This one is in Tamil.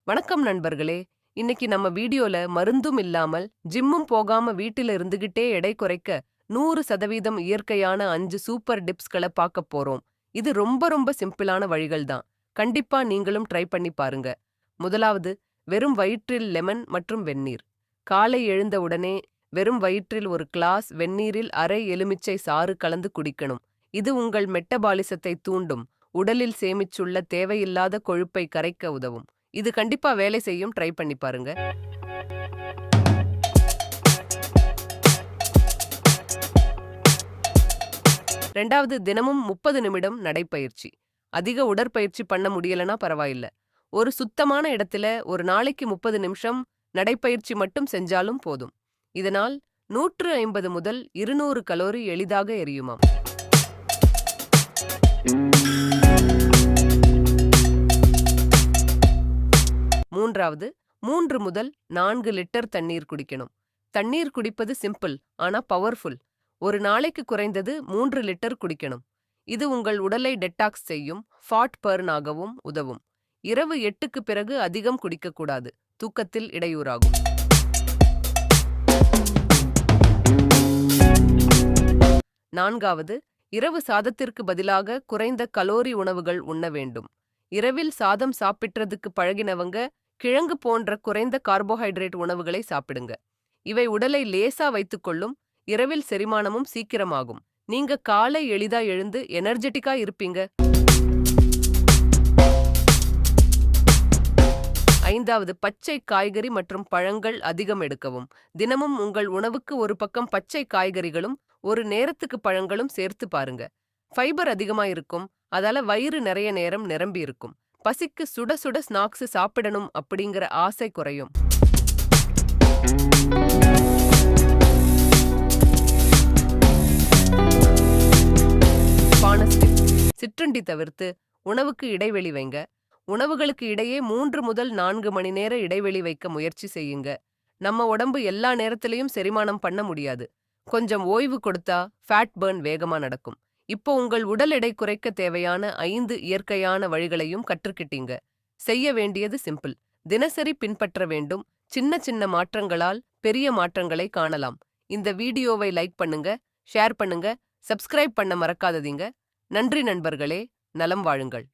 வணக்கம் நண்பர்களே. இன்னைக்கு நம்ம வீடியோல மருந்தும் இல்லாமல் ஜிம்மும் போகாம வீட்டில இருந்துகிட்டே எடை குறைக்க 100% இயற்கையான 5 சூப்பர் டிப்ஸ்களை பார்க்க போறோம். இது ரொம்ப சிம்பிளான வழிகள் தான். கண்டிப்பா நீங்களும் ட்ரை பண்ணி பாருங்க. முதலாவது, வெறும் வயிற்றில் லெமன் மற்றும் வெந்நீர். காலை எழுந்த உடனே வெறும் வயிற்றில் ஒரு கிளாஸ் வெந்நீரில் அரை எலுமிச்சை சாறு கலந்து குடிக்கணும். இது உங்கள் மெட்டபாலிசத்தை தூண்டும், உடலில் சேமிச்சுள்ள தேவையில்லாத கொழுப்பை கரைக்க உதவும். இது கண்டிப்பா வேலை செய்யும். ட்ரை பண்ணி பாருங்க. ரெண்டாவது, தினமும் 30 நிமிடம் நடைப்பயிற்சி. அதிக உடற்பயிற்சி பண்ண முடியலனா பரவாயில்ல. ஒரு சுத்தமான இடத்துல ஒரு நாளைக்கு 30 நிமிஷம் நடைப்பயிற்சி மட்டும் செஞ்சாலும் போதும். இதனால் 150 முதல் 200 கலோரி எளிதாக எரியுமாம். மூன்றாவது, 3 முதல் 4 லிட்டர் தண்ணீர் குடிக்கணும். தண்ணீர் குடிப்பது சிம்பிள், ஆனா பவர்ஃபுல். ஒரு நாளைக்கு குறைந்தது 3 லிட்டர் குடிக்கணும். இது உங்கள் உடலை டெட்டாக்ஸ் செய்யும், ஃபாட் பர்ன் ஆகவும் உதவும். இரவு 8க்கு பிறகு அதிகம் குடிக்கக்கூடாது, தூக்கத்தில் இடையூறாகும். நான்காவது, இரவு சாதத்திற்கு பதிலாக குறைந்த கலோரி உணவுகள் உண்ண வேண்டும். இரவில் சாதம் சாப்பிட்றதுக்கு பழகினவங்க கிழங்கு போன்ற குறைந்த கார்போஹைட்ரேட் உணவுகளை சாப்பிடுங்க. இவை உடலை லேசா வைத்துக்கொள்ளும், இரவில் செரிமானமும் சீக்கிரமாகும். நீங்க காலை எளிதா எழுந்து எனர்ஜெட்டிக்கா இருப்பீங்க. ஐந்தாவது, பச்சை காய்கறி மற்றும் பழங்கள் அதிகம் எடுக்கவும். தினமும் உங்கள் உணவுக்கு ஒரு பக்கம் பச்சை காய்கறிகளும் ஒரு நேரத்துக்கு பழங்களும் சேர்த்து பாருங்க. ஃபைபர் அதிகமா இருக்கும், அதால வயிறு நிறைய நேரம் நிரம்பி இருக்கும். பசிக்கு சுட சுட ஸ்நாக்ஸ் சாப்பிடணும் அப்படிங்கிற ஆசை குறையும். சிற்றுண்டி தவிர்த்து உணவுக்கு இடைவெளி வைங்க. உணவுகளுக்கு இடையே 3 முதல் 4 மணி நேர இடைவெளி வைக்க முயற்சி செய்யுங்க. நம்ம உடம்பு எல்லா நேரத்திலையும் செரிமானம் பண்ண முடியாது. கொஞ்சம் ஓய்வு கொடுத்தா ஃபேட் பர்ன் வேகமா நடக்கும். இப்போ உங்கள் உடல் எடை குறைக்க தேவையான 5 இயற்கையான வழிகளையும் கற்றுக்கிட்டீங்க. செய்ய வேண்டியது சிம்பிள். தினசரி பின்பற்ற வேண்டும். சின்ன மாற்றங்களால் பெரிய மாற்றங்களை காணலாம். இந்த வீடியோவை லைக் பண்ணுங்க, ஷேர் பண்ணுங்க, சப்ஸ்கிரைப் பண்ண மறக்காதீங்க. நன்றி நண்பர்களே. நலம் வாழுங்கள்.